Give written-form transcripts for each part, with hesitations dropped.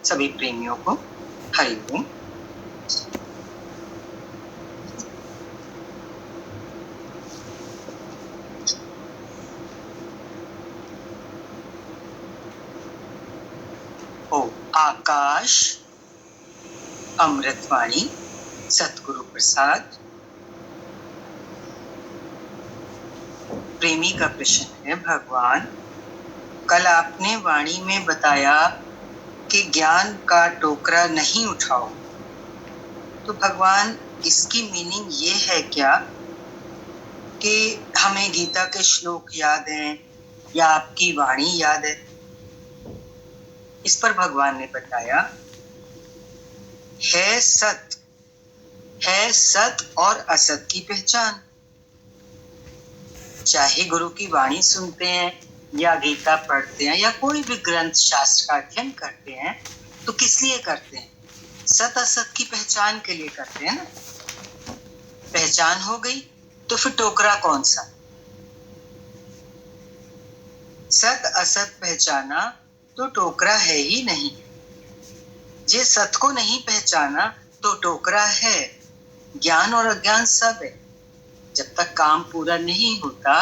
सभी प्रेमियों को हरि ओम। ओ आकाश अमृतवाणी सतगुरु प्रसाद। प्रेमी का प्रश्न है, भगवान कल आपने वाणी में बताया कि ज्ञान का टोकरा नहीं उठाओ, तो भगवान इसकी मीनिंग ये है क्या कि हमें गीता के श्लोक याद हैं या आपकी वाणी याद है? इस पर भगवान ने बताया, है सत और असत की पहचान। चाहे गुरु की वाणी सुनते हैं या गीता पढ़ते हैं या कोई भी ग्रंथ शास्त्र का अध्ययन करते हैं, तो किस लिए करते हैं? सत असत की पहचान के लिए करते हैं ना। पहचान हो गई तो फिर टोकरा कौन सा? सत असत पहचाना तो टोकरा है ही नहीं। जे सत को नहीं पहचाना तो टोकरा है। ज्ञान और अज्ञान सब है। जब तक काम पूरा नहीं होता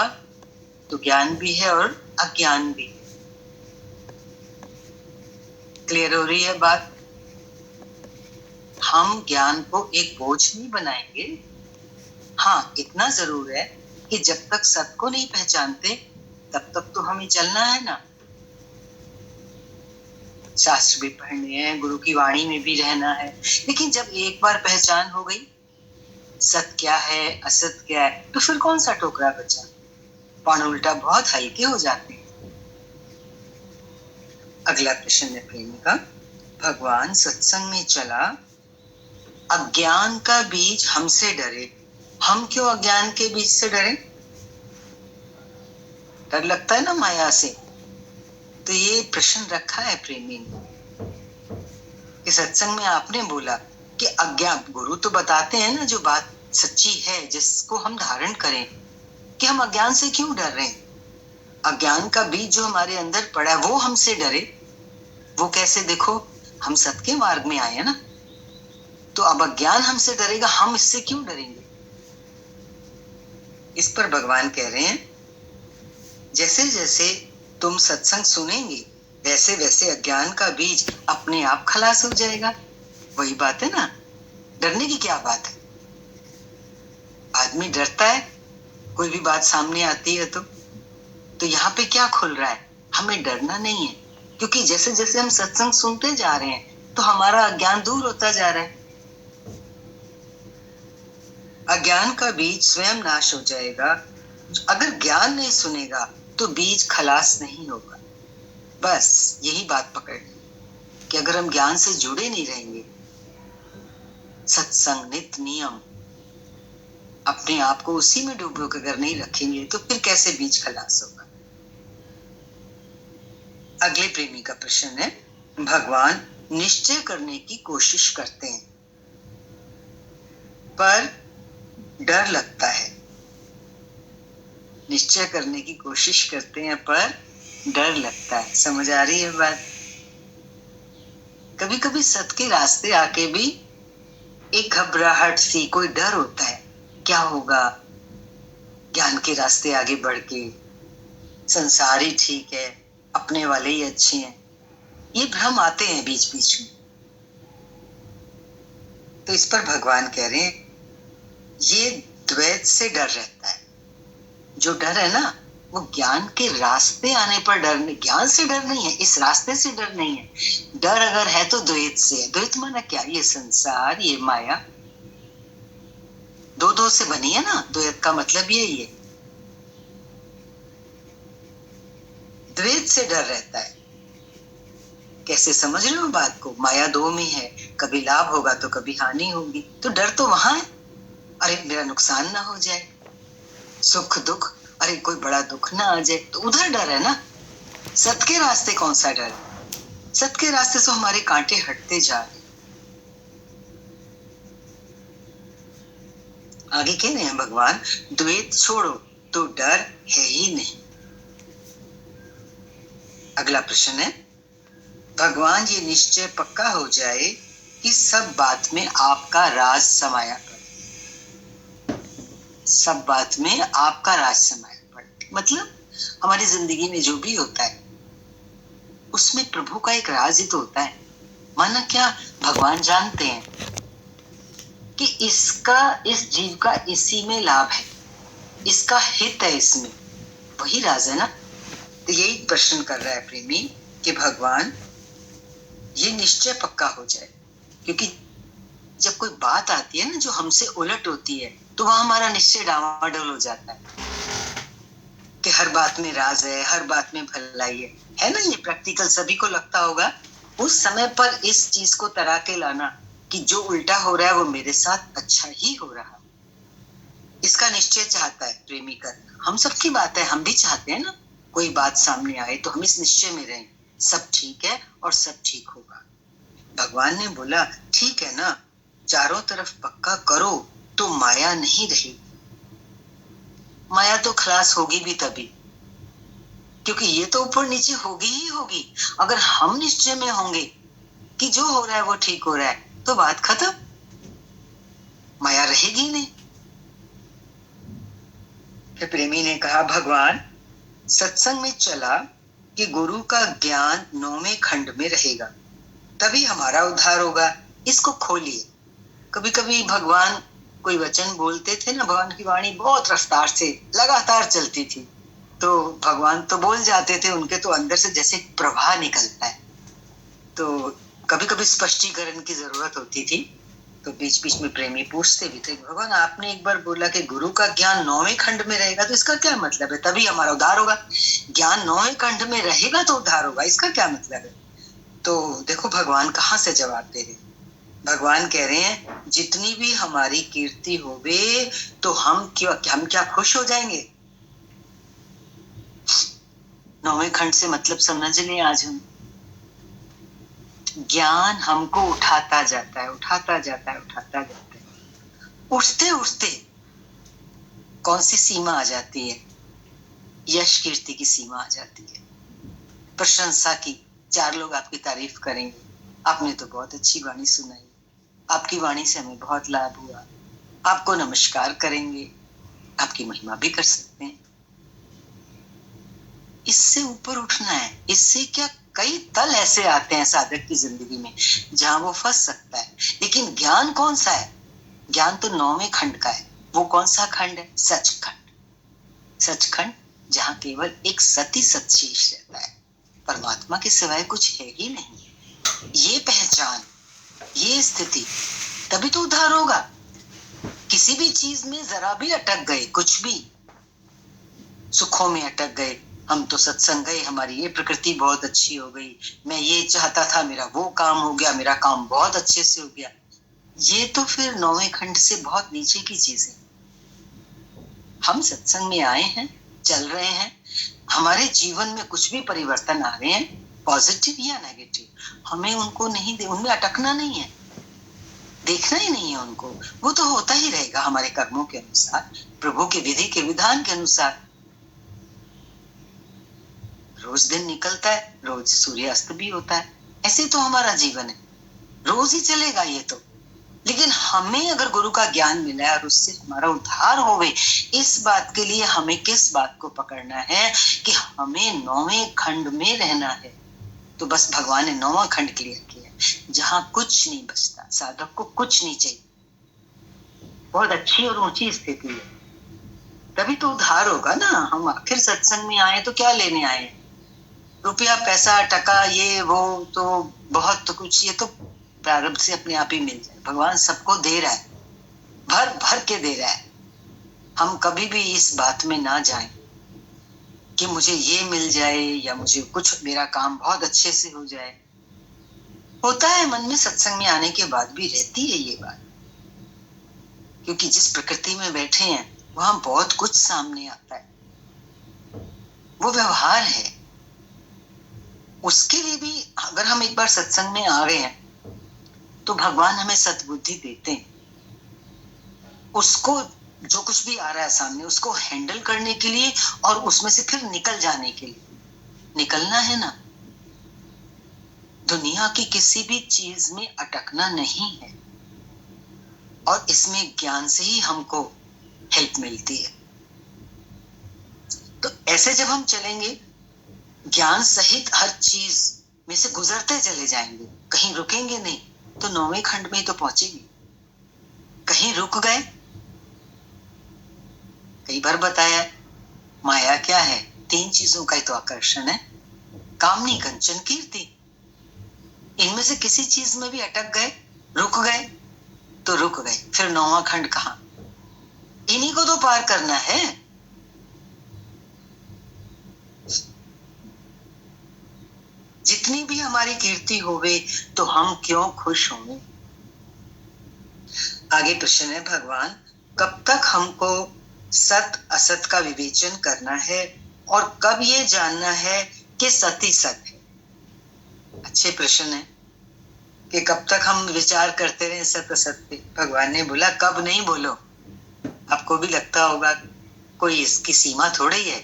तो ज्ञान भी है और अज्ञान भी। क्लियर हो रही है बात? हम ज्ञान को एक बोझ नहीं बनाएंगे। हाँ, इतना जरूर है कि जब तक सत को नहीं पहचानते तब तक तो हमें चलना है ना। शास्त्र भी पढ़ने हैं, गुरु की वाणी में भी रहना है, लेकिन जब एक बार पहचान हो गई सत क्या है असत क्या है, तो फिर कौन सा टोकरा बचा? पान उल्टा बहुत हल्के हो जाते हैं। अगला प्रश्न है प्रेमी का, भगवान सत्संग में चला, अज्ञान का बीज हमसे डरे, हम क्यों अज्ञान के बीज से डरे? डर लगता है ना माया से। तो ये प्रश्न रखा है प्रेमी ने कि सत्संग में आपने बोला कि अज्ञान, गुरु तो बताते हैं ना जो बात सच्ची है जिसको हम धारण करें, कि हम अज्ञान से क्यों डर रहे हैं? अज्ञान का बीज जो हमारे अंदर पड़ा है वो हमसे डरे। वो कैसे? देखो, हम सत्य के मार्ग में आए हैं ना, तो अब अज्ञान हमसे डरेगा, हम इससे क्यों डरेंगे? इस पर भगवान कह रहे हैं, जैसे जैसे तुम सत्संग सुनेंगे वैसे वैसे अज्ञान का बीज अपने आप खलास हो जाएगा। वही बात है ना, डरने की क्या बात है? आदमी डरता है कोई भी बात सामने आती है तो यहाँ पे क्या खुल रहा है? हमें डरना नहीं है, क्योंकि जैसे जैसे हम सत्संग सुनते जा रहे हैं तो हमारा अज्ञान दूर होता जा रहा है। अज्ञान का बीज स्वयं नाश हो जाएगा। अगर ज्ञान नहीं सुनेगा तो बीज खलास नहीं होगा। बस यही बात पकड़ कि अगर हम ज्ञान से जुड़े नहीं रहेंगे, सत्संग नित्य नियम अपने आप को उसी में डूबो के अगर नहीं रखेंगे तो फिर कैसे बीज खलास होगा? अगले प्रेमी का प्रश्न है, भगवान निश्चय करने की कोशिश करते हैं पर डर लगता है। निश्चय करने की कोशिश करते हैं पर डर लगता है। समझ आ रही है बात? कभी कभी सत्य के रास्ते आके भी एक घबराहट सी, कोई डर होता है, क्या होगा? ज्ञान के रास्ते आगे बढ़ के संसार ही ठीक है, अपने वाले ही अच्छे हैं, ये भ्रम आते हैं बीच बीच में। तो इस पर भगवान कह रहे हैं, ये द्वैत से डर रहता है। जो डर है ना वो ज्ञान के रास्ते आने पर डर नहीं, ज्ञान से डर नहीं है, इस रास्ते से डर नहीं है। डर अगर है तो द्वैत से है। द्वैत माना क्या? ये संसार, ये माया दो से बनी है ना। द्वैत का मतलब यही है, द्वैत से डर रहता है। कैसे समझ रहे हो बात को? माया दो में है, कभी लाभ होगा तो कभी हानि होगी, तो डर तो वहां है, अरे मेरा नुकसान ना हो जाए, सुख दुख, अरे कोई बड़ा दुख ना आ जाए, तो उधर डर है ना। सत्य के रास्ते कौन सा डर है? सत्य के रास्ते से हमारे कांटे हटते जा रहे। आगे कह रहे हैं भगवान, द्वैत छोड़ो तो डर है ही नहीं। अगला प्रश्न है, भगवान ये निश्चय पक्का हो जाए कि सब बात में आपका राज समाया पड़े, सब बात में आपका राज समाया पड़े। मतलब हमारी जिंदगी में जो भी होता है उसमें प्रभु का एक राज ही तो होता है। माना क्या, भगवान जानते हैं कि इसका, इस जीव का इसी में लाभ है, इसका हित है इसमें, वही राज है ना। तो यही प्रश्न कर रहा है प्रेमी कि भगवान ये निश्चय पक्का हो जाए, क्योंकि जब कोई बात आती है ना जो हमसे उलट होती है तो वहां हमारा निश्चय डामाडोल हो जाता है कि हर बात में राज है, हर बात में भलाई है ना। ये प्रैक्टिकल सभी को लगता होगा। उस समय पर इस चीज को तरा के लाना कि जो उल्टा हो रहा है वो मेरे साथ अच्छा ही हो रहा, इसका निश्चय चाहता है प्रेमी कर। हम सबकी बात है, हम भी चाहते हैं ना कोई बात सामने आए तो हम इस निश्चय में रहें सब ठीक है और सब ठीक होगा। भगवान ने बोला ठीक है ना, चारों तरफ पक्का करो तो माया नहीं रहेगी। माया तो खलास होगी भी तभी, क्योंकि ये तो ऊपर नीचे होगी ही होगी। अगर हम निश्चय में होंगे कि जो हो रहा है वो ठीक हो रहा है तो बात खत्म, माया रहेगी नहीं। फिर प्रेमी ने कहा भगवान सत्संग में चला कि गुरु का ज्ञान 9वें खंड में रहेगा, तभी हमारा उद्धार होगा। इसको खोलिए। कभी कभी भगवान कोई वचन बोलते थे ना, भगवान की वाणी बहुत रफ्तार से लगातार चलती थी, तो भगवान तो बोल जाते थे, उनके तो अंदर से जैसे प्रवाह निकलता है। तो कभी कभी स्पष्टीकरण की जरूरत होती थी, तो बीच बीच में प्रेमी पूछते भी थे भगवान आपने एक बार बोला कि गुरु का ज्ञान 9वें खंड में रहेगा, तो इसका क्या मतलब है? तभी हमारा उद्धार होगा। ज्ञान 9वें खंड में रहेगा तो उद्धार होगा, इसका क्या मतलब है? तो देखो भगवान कहाँ से जवाब दे रहे हैं। भगवान कह रहे हैं जितनी भी हमारी कीर्ति होवे तो हम क्या खुश हो जाएंगे? 9वें खंड से मतलब समझ लें आज हम, ज्ञान हमको उठाता जाता है, उठाता जाता है, उठाता जाता है। उठते उठते कौन सी सीमा आ जाती है? यश कीर्ति की सीमा आ जाती है, प्रशंसा की। 4 लोग आपकी तारीफ करेंगे, आपने तो बहुत अच्छी वाणी सुनाई, आपकी वाणी से हमें बहुत लाभ हुआ, आपको नमस्कार करेंगे, आपकी महिमा भी कर सकते हैं। इससे ऊपर उठना है। इससे क्या, कई तल ऐसे आते हैं साधक की जिंदगी में जहां वो फंस सकता है। लेकिन ज्ञान कौन सा है? ज्ञान तो 9वें खंड का है। वो कौन सा खंड है? सचखंड। सचखंड जहां केवल एक सती सत्शेष रहता है, परमात्मा के सिवाय कुछ है ही नहीं। ये पहचान, ये स्थिति, तभी तो उद्धार होगा। किसी भी चीज में जरा भी अटक गए, कुछ भी सुखों में अटक गए, हम तो सत्संग गए, हमारी ये प्रकृति बहुत अच्छी हो गई, मैं ये चाहता था, मेरा वो काम हो गया, मेरा काम बहुत अच्छे से हो गया, ये तो फिर 9वें खंड से बहुत नीचे की चीज है। हम सत्संग में आए हैं, चल रहे हैं, हमारे जीवन में कुछ भी परिवर्तन आ रहे हैं, पॉजिटिव या नेगेटिव, हमें उनको नहीं, उनमें अटकना नहीं है, देखना ही नहीं है उनको। वो तो होता ही रहेगा हमारे कर्मों के अनुसार, प्रभु के विधि के विधान के अनुसार। रोज दिन निकलता है, रोज सूर्यास्त भी होता है, ऐसे तो हमारा जीवन है, रोज ही चलेगा ये तो। लेकिन हमें अगर गुरु का ज्ञान मिला है और उससे हमारा उद्धार होवे, इस बात के लिए हमें किस बात को पकड़ना है कि हमें 9वें खंड में रहना है। तो बस भगवान ने 9वां खंड क्लियर किया, जहां कुछ नहीं बचता, साधक को कुछ नहीं चाहिए, बहुत अच्छी और ऊंची स्थिति है, तभी तो उद्धार होगा ना। हम आखिर सत्संग में आए तो क्या लेने आए? रुपया, पैसा, टका, ये वो तो बहुत, तो कुछ ये तो प्रारब्ध से अपने आप ही मिल जाए। भगवान सबको दे रहा है, भर भर के दे रहा है। हम कभी भी इस बात में ना जाएं कि मुझे ये मिल जाए या मुझे कुछ, मेरा काम बहुत अच्छे से हो जाए। होता है मन में, सत्संग में आने के बाद भी रहती है ये बात, क्योंकि जिस प्रकृति में बैठे हैं वहां बहुत कुछ सामने आता है, वो व्यवहार है। उसके लिए भी अगर हम एक बार सत्संग में आ गए हैं तो भगवान हमें सद्बुद्धि देते हैं, उसको जो कुछ भी आ रहा है सामने उसको हैंडल करने के लिए और उसमें से फिर निकल जाने के लिए। निकलना है ना, दुनिया की किसी भी चीज में अटकना नहीं है, और इसमें ज्ञान से ही हमको हेल्प मिलती है। तो ऐसे जब हम चलेंगे, ज्ञान सहित हर चीज में से गुजरते चले जाएंगे, कहीं रुकेंगे नहीं, तो 9वें खंड में तो पहुंचेंगे। कहीं रुक गए, कई बार बताया माया क्या है, 3 चीजों का ही तो आकर्षण है, कामनी कंचन कीर्ति। इनमें से किसी चीज में भी अटक गए, रुक गए तो रुक गए, फिर 9वां खंड कहां? इन्हीं को तो पार करना है। जितनी भी हमारी कीर्ति होवे तो हम क्यों खुश होंगे? आगे प्रश्न है, भगवान कब तक हमको सत असत का विवेचन करना है, और कब ये जानना है कि सत ही सत है? अच्छे प्रश्न है कि कब तक हम विचार करते रहे सत असत पे। भगवान ने बोला कब नहीं बोलो। आपको भी लगता होगा कोई इसकी सीमा थोड़ी है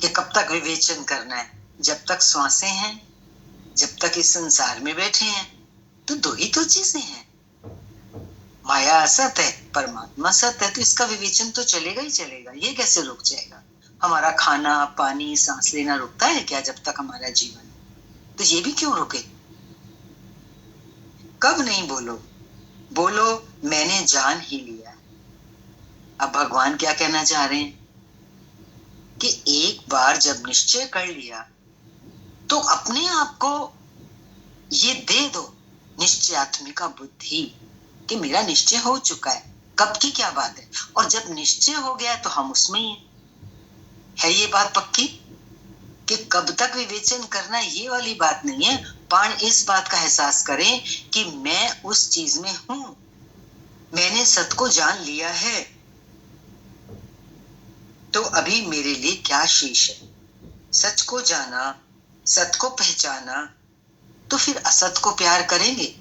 कि कब तक विवेचन करना है। जब तक श्वासें हैं, जब तक इस संसार में बैठे हैं, तो 2 ही तो चीजें हैं, माया असत है, परमात्मा सत है, तो इसका विवेचन तो चलेगा ही चलेगा। ये कैसे रुक जाएगा? हमारा खाना पानी सांस लेना रुकता है क्या जब तक हमारा जीवन? तो ये भी क्यों रुके? कब नहीं बोलो, बोलो मैंने जान ही लिया। अब भगवान क्या कहना चाह रहे हैं कि एक बार जब निश्चय कर लिया तो अपने आप को ये दे दो निश्चयात्मिका बुद्धि कि मेरा निश्चय हो चुका है, कब की क्या बात है। और जब निश्चय हो गया तो हम उसमें ही है। ये बात पक्की कि कब तक विवेचन करना, ये वाली बात नहीं है। प्राण इस बात का एहसास करें कि मैं उस चीज में हूं, मैंने सत को जान लिया है, तो अभी मेरे लिए क्या शेष है? सच को जाना, सत को पहचाना, तो फिर असत को प्यार करेंगे,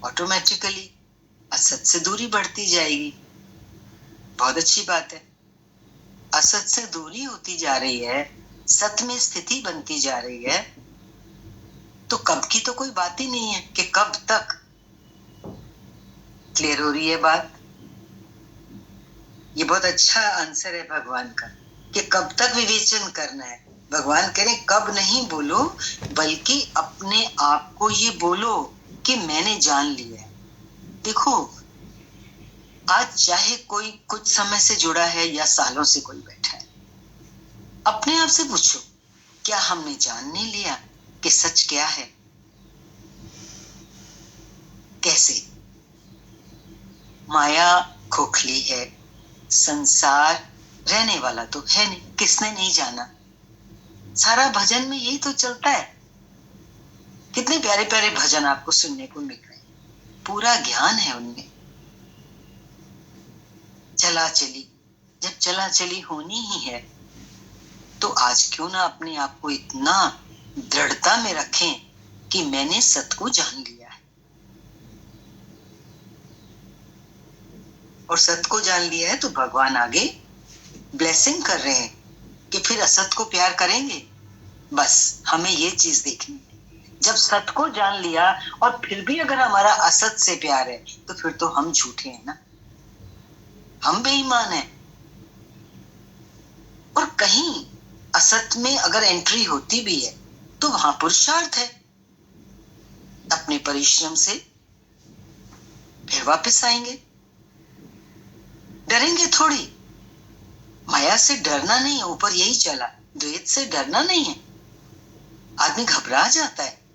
ऑटोमेटिकली असत से दूरी बढ़ती जाएगी। बहुत अच्छी बात है। असत से दूरी होती जा रही है, सत में स्थिति बनती जा रही है, तो कब की तो कोई बात ही नहीं है कि कब तक। क्लियर हो रही है बात? ये बहुत अच्छा आंसर है भगवान का कि कब तक विवेचन करना है। भगवान कह रहे कब नहीं बोलो, बल्कि अपने आप को ये बोलो कि मैंने जान लिया है। देखो, आज चाहे कोई कुछ समय से जुड़ा है या सालों से कोई बैठा है, अपने आप से पूछो क्या हमने जान नहीं लिया कि सच क्या है? कैसे? माया खोखली है, संसार रहने वाला तो है नहीं, किसने नहीं जाना। सारा भजन में यही तो चलता है। कितने प्यारे प्यारे भजन आपको सुनने को मिल रहे हैं, पूरा ज्ञान है उनमें। चला चली, जब चला चली होनी ही है, तो आज क्यों ना अपने आप को इतना दृढ़ता में रखें कि मैंने सत को जान लिया है। और सत को जान लिया है तो भगवान आगे ब्लेसिंग कर रहे हैं कि फिर असत को प्यार करेंगे। बस हमें ये चीज देखनी है। जब सत को जान लिया और फिर भी अगर हमारा असत से प्यार है, तो फिर तो हम झूठे हैं ना, हम बेईमान हैं। और कहीं असत में अगर एंट्री होती भी है तो वहां पुरुषार्थ है, अपने परिश्रम से फिर वापस आएंगे। डरेंगे थोड़ी, माया से डरना नहीं है, ऊपर यही चला, द्वैत से डरना नहीं है। आदमी घबरा जाता है।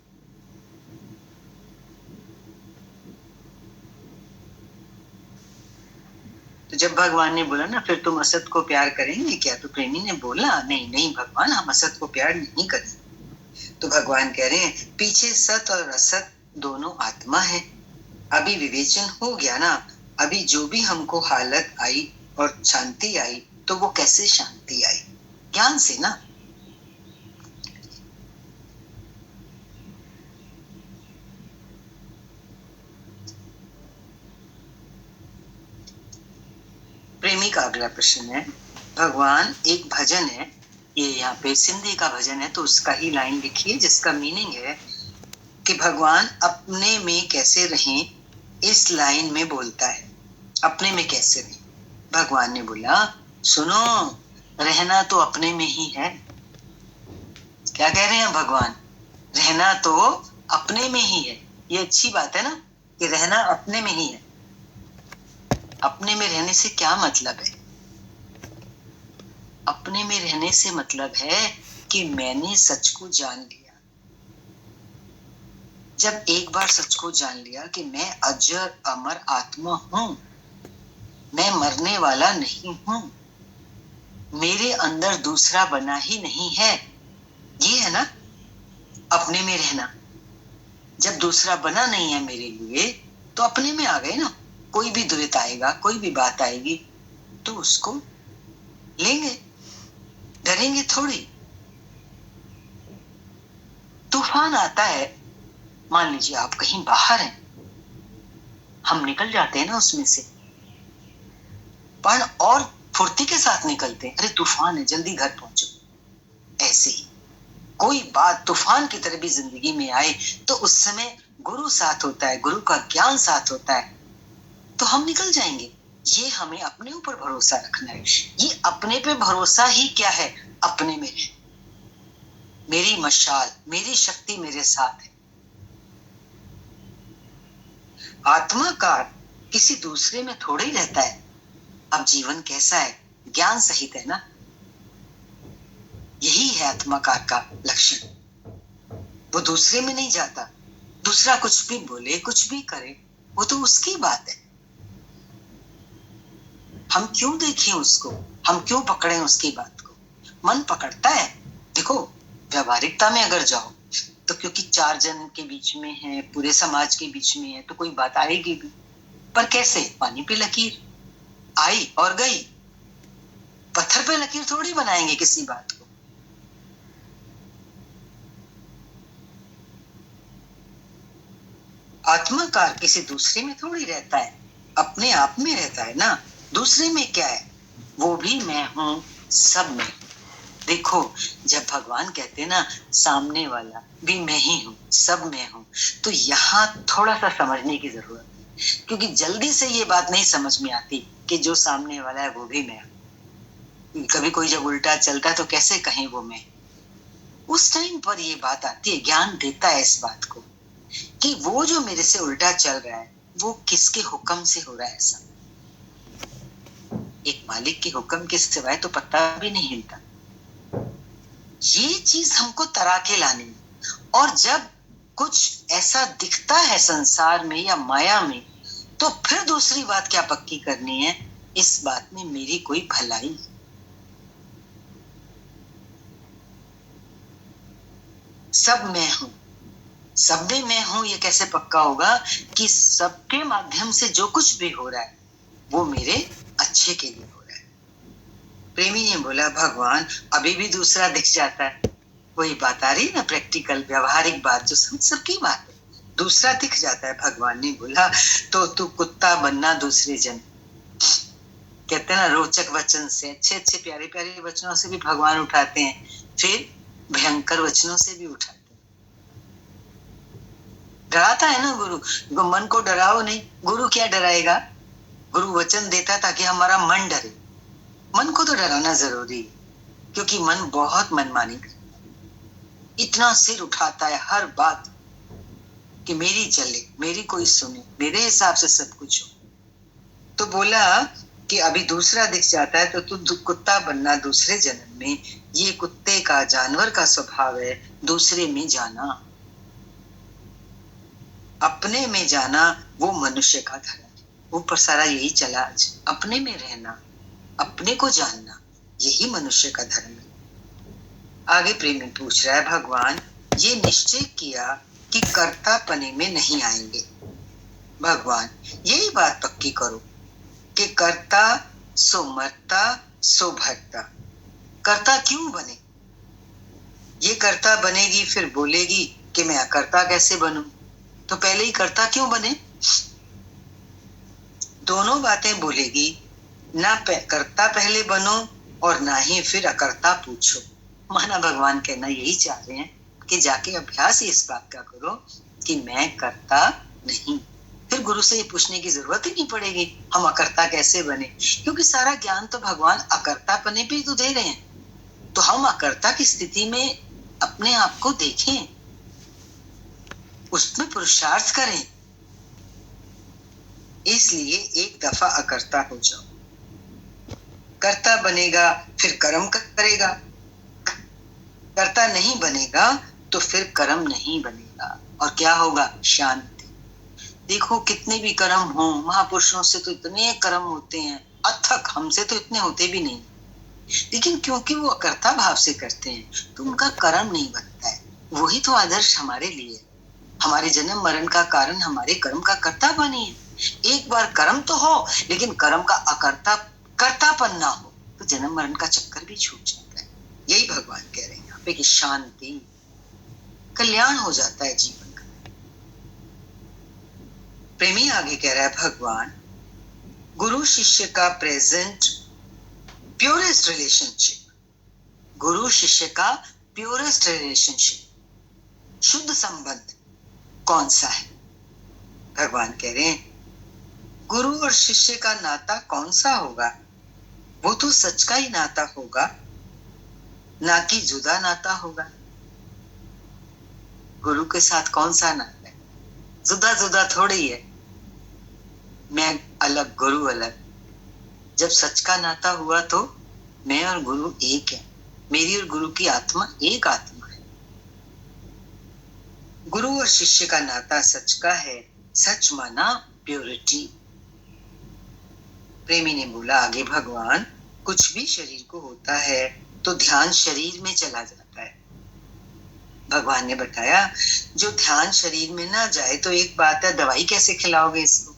तो जब भगवान ने बोला ना फिर तुम असत को प्यार करेंगे क्या, तो प्रेमी ने बोला नहीं नहीं भगवान, हम असत को प्यार नहीं करेंगे। तो भगवान कह रहे हैं पीछे सत और असत दोनों आत्मा है। अभी विवेचन हो गया ना, अभी जो भी हमको हालत आई और शांति आई, तो वो कैसे शांति आई? ज्ञान से ना। प्रेमी का अगला प्रश्न है, भगवान एक भजन है ये यहाँ पे सिंधी का भजन है तो उसका ही लाइन लिखिए जिसका मीनिंग है कि भगवान अपने में कैसे रहें, इस लाइन में बोलता है अपने में कैसे रहें। भगवान ने बोला सुनो, रहना तो अपने में ही है। क्या कह रहे हैं भगवान? रहना तो अपने में ही है। ये अच्छी बात है ना कि रहना अपने में ही है। अपने में रहने से क्या मतलब है? अपने में रहने से मतलब है कि मैंने सच को जान लिया। जब एक बार सच को जान लिया कि मैं अजर अमर आत्मा हूं, मैं मरने वाला नहीं हूं, मेरे अंदर दूसरा बना ही नहीं है, ये है ना अपने में रहना। जब दूसरा बना नहीं है मेरे लिए तो अपने में आ गए ना। कोई भी दुरित आएगा, कोई भी बात आएगी तो उसको लेंगे, डरेंगे थोड़ी। तूफान आता है, मान लीजिए आप कहीं बाहर हैं, हम निकल जाते हैं ना उसमें से, पर और फुर्ती के साथ निकलते हैं। अरे तूफान है, जल्दी घर पहुंचो। ऐसे ही कोई बात तूफान की तरह भी जिंदगी में आए तो उस समय गुरु साथ होता है, गुरु का ज्ञान साथ होता है तो हम निकल जाएंगे। ये हमें अपने ऊपर भरोसा रखना है। ये अपने पे भरोसा ही क्या है? अपने में है। मेरी मशाल, मेरी शक्ति मेरे साथ है। आत्मा का किसी दूसरे में थोड़ा ही रहता है। अब जीवन कैसा है? ज्ञान सहित है ना। यही है आत्माकार का लक्षण। वो दूसरे में नहीं जाता। दूसरा कुछ भी बोले, कुछ भी करे, वो तो उसकी बात है। हम क्यों देखें उसको? हम क्यों पकड़ें उसकी बात को? मन पकड़ता है। देखो व्यवहारिकता में अगर जाओ तो क्योंकि चार जन के बीच में है, पूरे समाज के बीच में है तो कोई बात आएगी भी। पर कैसे? पानी पे लकीर आई और गई। पत्थर पे लकीर थोड़ी बनाएंगे किसी बात को। आत्माकार किसी दूसरे में थोड़ी रहता है, अपने आप में रहता है ना। दूसरे में क्या है? वो भी मैं हूं, सब में। देखो जब भगवान कहते हैं ना सामने वाला भी मैं ही हूं, सब में हूं, तो यहाँ थोड़ा सा समझने की जरूरत है। क्योंकि जल्दी से ये बात नहीं समझ में आती कि जो सामने वाला है वो भी मैं हूं। कभी कोई जब उल्टा चलता है तो कैसे कहें वो मैं। उस टाइम पर ये बात आती है, ज्ञान देता है इस बात को कि वो जो मेरे से उल्टा चल रहा है वो किसके हुक्म से हो रहा है। ऐसा एक मालिक के हुक्म के सिवाय तो पत्ता भी नहीं हिलता। ये चीज हमको तरा के लानी है। और जब कुछ ऐसा दिखता है संसार में या माया में तो फिर दूसरी बात क्या पक्की करनी है? इस बात में मेरी कोई भलाई। सब मैं हूं, सब में मैं हूं, ये कैसे पक्का होगा कि सबके माध्यम से जो कुछ भी हो रहा है वो मेरे अच्छे के लिए हो रहा है। प्रेमी ने बोला भगवान अभी भी दूसरा दिख जाता है। वही बात आ रही है ना, प्रैक्टिकल व्यवहारिक बात जो सबकी बात है। दूसरा दिख जाता है। भगवान ने बोला तो तू कुत्ता बनना दूसरे जन। कहते हैं ना रोचक वचन से, अच्छे अच्छे प्यारे प्यारे वचनों से भी भगवान उठाते हैं, फिर भयंकर वचनों से भी उठाते हैं। डराता है ना गुरु। मन को डराओ नहीं, गुरु क्या डराएगा? गुरु वचन देता ताकि हमारा मन डरे। मन को तो डराना जरूरी है क्योंकि मन बहुत मनमानी करता है। इतना सिर उठाता है हर बात कि मेरी चले, मेरी कोई सुने, मेरे हिसाब से सब कुछ हो। तो बोला कि अभी दूसरा दिख जाता है तो तू कुत्ता बनना दूसरे जन्म में। ये कुत्ते का, जानवर का स्वभाव है दूसरे में जाना। अपने में जाना वो मनुष्य का धर्म है। ऊपर सारा यही चला आज, अपने में रहना, अपने को जानना, यही मनुष्य का धर्म है। आगे प्रेमी पूछ रहा है भगवान ये निश्चय किया कि कर्तापने में नहीं आएंगे। भगवान यही बात पक्की करो कि कर्ता सो मरता सो भरता। कर्ता क्यों बने? ये कर्ता बनेगी फिर बोलेगी कि मैं अकर्ता कैसे बनूं, तो पहले ही कर्ता क्यों बने? दोनों बातें बोलेगी, ना कर्ता पहले बनो और ना ही फिर अकर्ता पूछो। माना भगवान कहना यही चाह रहे हैं कि जाके अभ्यास ही इस बात का करो कि मैं करता नहीं। फिर गुरु से ये पूछने की जरूरत ही नहीं पड़ेगी हम अकर्ता कैसे बने, क्योंकि सारा ज्ञान तो भगवान अकर्ता बने पे ही तो दे रहे हैं। तो हम अकर्ता की स्थिति में अपने आप को देखें, उसमें पुरुषार्थ करें। इसलिए एक दफा अकर्ता हो जाओ, कर्ता बनेगा फिर कर्म करेगा, कर्ता नहीं बनेगा तो फिर कर्म नहीं बनेगा। और क्या होगा? शांति। देखो कितने भी कर्म हो, महापुरुषों से तो इतने कर्म होते हैं अथक, हमसे तो इतने होते भी नहीं, लेकिन क्योंकि वो अकर्ता भाव से करते हैं तो उनका कर्म नहीं बनता है। वही तो आदर्श हमारे लिए, हमारे जन्म मरण का कारण हमारे कर्म का कर्ता बने। एक बार कर्म तो हो, लेकिन कर्म का अकर्ता कर्तापन ना हो तो जन्म मरण का चक्कर भी छूट जाता है। यही भगवान कह रहे हैं यहाँ पे कि शांति, कल्याण हो जाता है जीवन का। प्रेमी आगे कह रहा है भगवान, गुरु शिष्य का प्रेजेंट प्योरेस्ट रिलेशनशिप, गुरु शिष्य का प्योरेस्ट रिलेशनशिप, शुद्ध संबंध कौन सा है? भगवान कह रहे हैं गुरु और शिष्य का नाता कौन सा होगा? वो तो सच का ही नाता होगा, ना कि जुदा नाता होगा। गुरु के साथ कौन सा नाता है? जुदा जुदा थोड़ी है, मैं अलग गुरु अलग। जब सच का नाता हुआ तो मैं और गुरु एक है, मेरी और गुरु की आत्मा एक आत्मा है। गुरु और शिष्य का नाता सच का है, सच माना प्योरिटी। प्रेमी ने बोला आगे भगवान, कुछ भी शरीर को होता है तो ध्यान शरीर में चला जाता है। भगवान ने बताया जो ध्यान शरीर में ना जाए तो एक बात है, दवाई कैसे खिलाओगे इसको?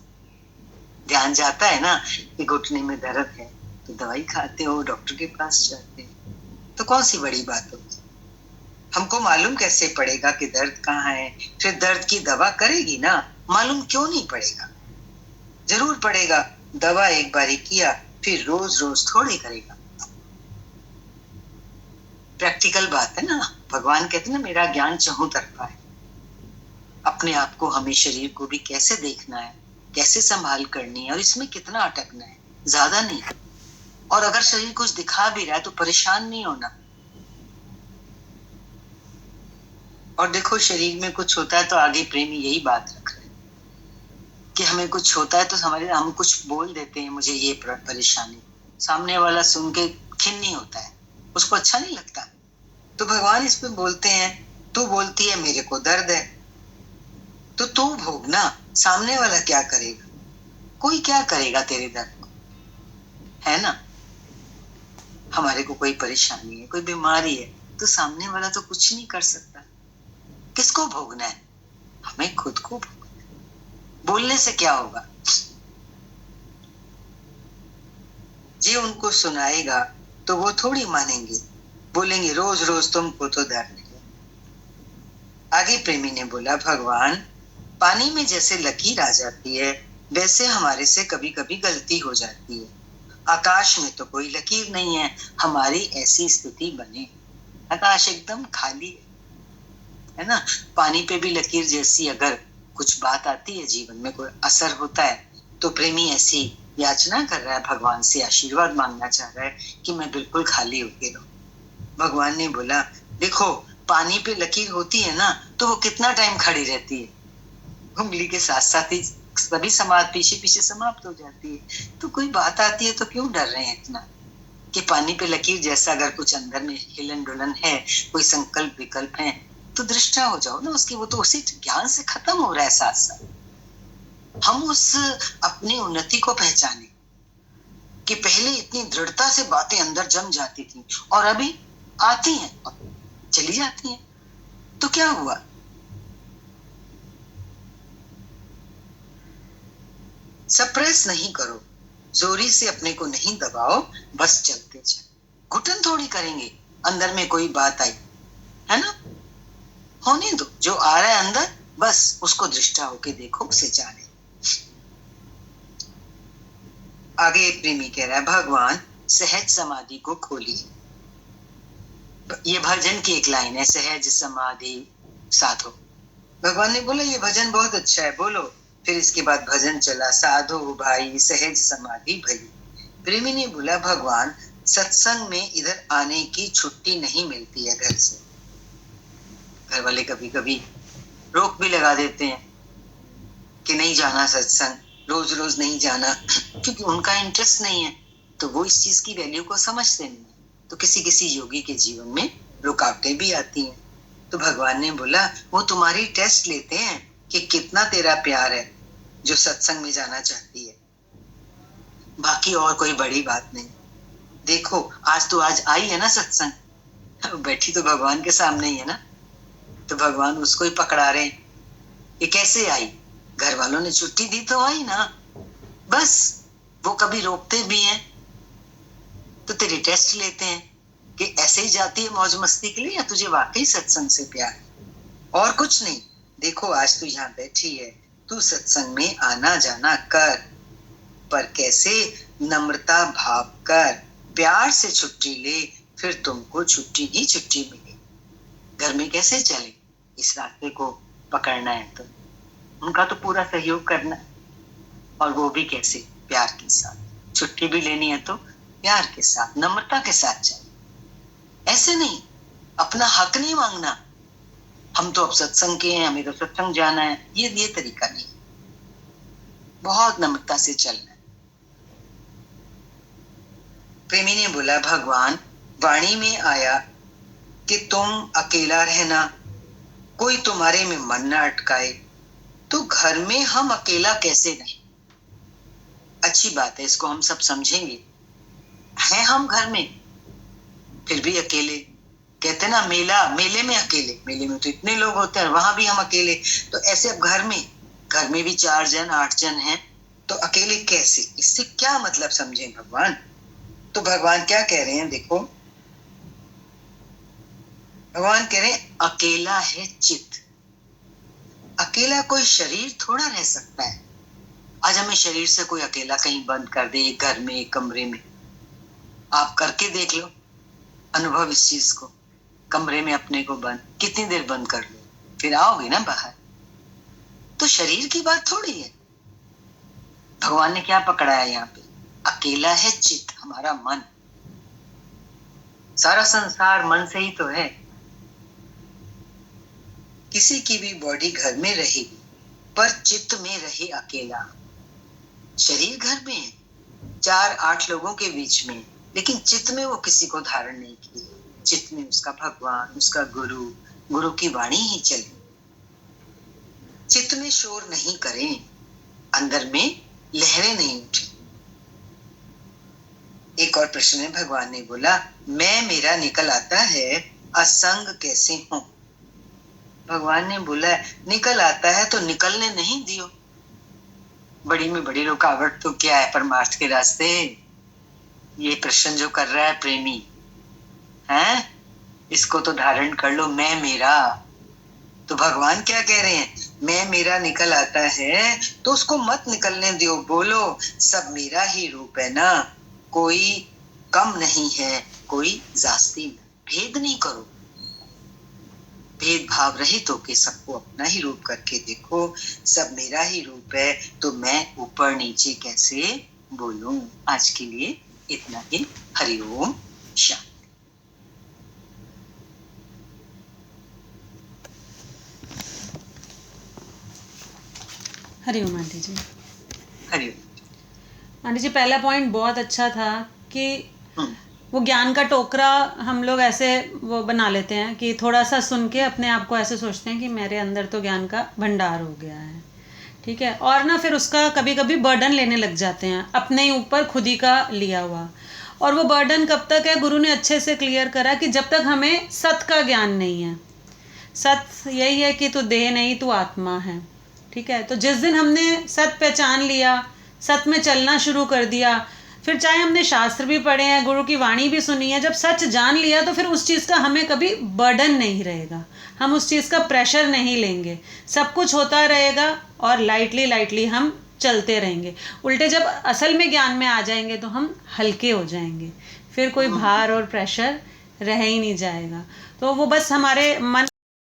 ध्यान जाता है ना कि घुटने में दर्द है तो दवाई खाते हो, डॉक्टर के पास जाते हैं, तो कौन सी बड़ी बात होगी? हमको मालूम कैसे पड़ेगा कि दर्द कहाँ है? फिर दर्द की दवा करेगी ना, मालूम क्यों नहीं पड़ेगा? जरूर पड़ेगा। दवा एक बारी किया फिर रोज रोज थोड़ी करेगा। प्रैक्टिकल बात है ना। भगवान कहते ना मेरा ज्ञान चहुं तरफा है। अपने आप को, हमें शरीर को भी कैसे देखना है, कैसे संभाल करनी है और इसमें कितना अटकना है, ज्यादा नहीं। और अगर शरीर कुछ दिखा भी रहा है तो परेशान नहीं होना। और देखो शरीर में कुछ होता है तो आगे प्रेमी यही बात रख रहे हैं कि हमें कुछ होता है तो हम कुछ बोल देते हैं, मुझे ये परेशानी, सामने वाला सुन के खिन्नी होता है, उसको अच्छा नहीं लगता। तो भगवान इस पे बोलते हैं, तू बोलती है मेरे को दर्द है तो तू भोगना, सामने वाला क्या करेगा? कोई क्या करेगा तेरे दर्द को, है ना? हमारे को कोई परेशानी है, कोई बीमारी है तो सामने वाला तो कुछ नहीं कर सकता। किसको भोगना है? हमें खुद को भोगना है। बोलने से क्या होगा? जी उनको सुनाएगा तो वो थोड़ी मानेंगे, बोलेंगे रोज रोज तुमको तो दर्द है। आगे प्रेमी ने बोला भगवान, पानी में जैसे लकीर आ जाती है वैसे हमारे से कभी कभी गलती हो जाती है। आकाश में तो कोई लकीर नहीं है, हमारी ऐसी स्थिति बने। आकाश एकदम खाली है ना। पानी पे भी लकीर जैसी अगर कुछ बात आती है, जीवन में कोई असर होता है, तो प्रेमी ऐसी याचना कर रहा है, भगवान से आशीर्वाद मांगना चाह रहा है कि मैं बिल्कुल खाली होके रहूं। भगवान ने बोला देखो पानी पे लकीर होती है ना तो वो कितना टाइम खड़ी रहती है, उंगली के साथ साथ ही सभी समाप्त, पीछे पीछे समाप्त हो जाती है। तो कोई बात आती है तो क्यों डर रहे हैं इतना? कि पानी पे लकीर जैसा अगर कुछ अंदर में हिलन डुलन है, कोई संकल्प विकल्प है तो दृष्टा हो जाओ ना उसकी, वो तो उसी ज्ञान से खत्म हो रहा है। साथ साथ हम उस अपनी उन्नति को पहचाने कि पहले इतनी दृढ़ता से बातें अंदर जम जाती थी और अभी आती हैं और चली जाती हैं, तो क्या हुआ? सप्रेस नहीं करो, जोरी से अपने को नहीं दबाओ, बस चलते चलो। घुटन थोड़ी करेंगे, अंदर में कोई बात आई है ना, होने दो, जो आ रहा है अंदर बस उसको दृष्टा होके देखो, उसे जाने। आगे प्रेमी कह रहा है भगवान सहज समाधि को खोलिए। ये भजन की एक लाइन है, सहज समाधि साधो। भगवान ने बोला ये भजन बहुत अच्छा है, बोलो। फिर इसके बाद भजन चला, साधो भाई सहज समाधि भई। प्रेमी ने बोला भगवान सत्संग में इधर आने की छुट्टी नहीं मिलती है घर से। घर वाले कभी कभी रोक भी लगा देते हैं कि नहीं जाना सत्संग, रोज रोज नहीं जाना, क्योंकि उनका इंटरेस्ट नहीं है, तो वो इस चीज की वैल्यू को समझते नहीं है। तो किसी किसी योगी के जीवन में रुकावटें भी आती हैं। तो भगवान ने बोला वो तुम्हारी टेस्ट लेते हैं कि कितना तेरा प्यार है जो सत्संग में जाना चाहती है, बाकी और कोई बड़ी बात नहीं। देखो आज तो आज आई है ना सत्संग, बैठी तो भगवान के सामने ही है ना, तो भगवान उसको ही पकड़ा रहे हैं। ये कैसे आई? घर वालों ने छुट्टी दी तो आई ना, बस। वो कभी रोकते भी हैं तो तेरे टेस्ट लेते हैं कि ऐसे ही जाती है मौज मस्ती के लिए या तुझे वाकई सत्संग से प्यार है। और कुछ नहीं। देखो आज तू यहाँ बैठी है, तू सत्संग में आना जाना कर, पर कैसे नम्रता भाव कर, प्यार से छुट्टी ले, फिर तुमको छुट्टी ही छुट्टी मिले। घर में कैसे चले, इस रास्ते को पकड़ना है तो उनका तो पूरा सहयोग करना, और वो भी कैसे, प्यार के साथ। छुट्टी भी लेनी है तो प्यार के साथ, नम्रता के साथ चले। ऐसे नहीं, अपना हक नहीं मांगना, हम तो अब सत्संग के हैं, हमें तो सत्संग जाना है, ये तरीका नहीं। बहुत नम्रता से चलना है। प्रेमी ने बोला भगवान वाणी में आया कि तुम अकेला रहना, कोई तुम्हारे में मन न अटकाए, तो घर में हम अकेला कैसे नहीं। अच्छी बात है, इसको हम सब समझेंगे। हैं हम घर में, फिर भी अकेले। कहते ना मेले में अकेले, मेले में तो इतने लोग होते हैं, वहां भी हम अकेले। तो ऐसे अब घर में भी 4 जन 8 जन हैं, तो अकेले कैसे? इससे क्या मतलब समझें भगवान? तो भगवान क्या कह रहे हैं, देखो भगवान कह रहे हैं अकेला है चित्त। अकेला कोई शरीर थोड़ा रह सकता है। आज हमें शरीर से कोई अकेला कहीं बंद कर दे, घर में कमरे में, आप करके देख लो अनुभव इस चीज को। कमरे में अपने को बंद कितनी देर बंद कर लो, फिर आओगे ना बाहर। तो शरीर की बात थोड़ी है। भगवान ने क्या पकड़ा है यहाँ पे? अकेला है चित्त, हमारा मन। सारा संसार मन से ही तो है। किसी की भी बॉडी घर में रहेगी, पर चित्त में रहे अकेला। शरीर घर में है, 4-8 लोगों के बीच में, लेकिन चित्त में वो किसी को धारण नहीं किए। चित्त में उसका भगवान, उसका गुरु की वाणी ही चले। चित्त में शोर नहीं करें, अंदर में लहरें नहीं उठे। एक और प्रश्न में भगवान ने बोला मैं मेरा निकल आता है, असंग कैसे हूं। भगवान ने बोला निकल आता है तो निकलने नहीं दियो। बड़ी में बड़ी रुकावट तो क्या है परमार्थ के रास्ते? ये प्रश्न जो कर रहा है प्रेमी है, इसको तो धारण कर लो, मैं मेरा। तो भगवान क्या कह रहे हैं? मैं मेरा निकल आता है तो उसको मत निकलने दियो। बोलो सब मेरा ही रूप है ना, कोई कम नहीं है, कोई जास्ती नहीं। भेद नहीं करो, भेदभाव रहित होके सबको अपना ही रूप करके देखो। सब मेरा ही रूप है तो मैं ऊपर नीचे कैसे बोलूं। आज के लिए इतना ही। हरिओम शांति। हरिओम आंटी जी। हरिओम आंटी जी, पहला पॉइंट बहुत अच्छा था कि वो ज्ञान का टोकरा हम लोग ऐसे वो बना लेते हैं कि थोड़ा सा सुन के अपने आप को ऐसे सोचते हैं कि मेरे अंदर तो ज्ञान का भंडार हो गया है, ठीक है। और ना फिर उसका कभी कभी बर्डन लेने लग जाते हैं अपने ही ऊपर, खुद ही का लिया हुआ। और वो बर्डन कब तक है? गुरु ने अच्छे से क्लियर करा कि जब तक हमें सत का ज्ञान नहीं है। सत यही है कि तू देह नहीं, तू आत्मा है, ठीक है। तो जिस दिन हमने सत पहचान लिया, सत में चलना शुरू कर दिया, फिर चाहे हमने शास्त्र भी पढ़े हैं, गुरु की वाणी भी सुनी है, जब सच जान लिया तो फिर उस चीज़ का हमें कभी बर्डन नहीं रहेगा, हम उस चीज़ का प्रेशर नहीं लेंगे। सब कुछ होता रहेगा और लाइटली हम चलते रहेंगे। उल्टे जब असल में ज्ञान में आ जाएंगे तो हम हल्के हो जाएंगे, फिर कोई भार और प्रेशर रह ही नहीं जाएगा। तो वो बस हमारे मन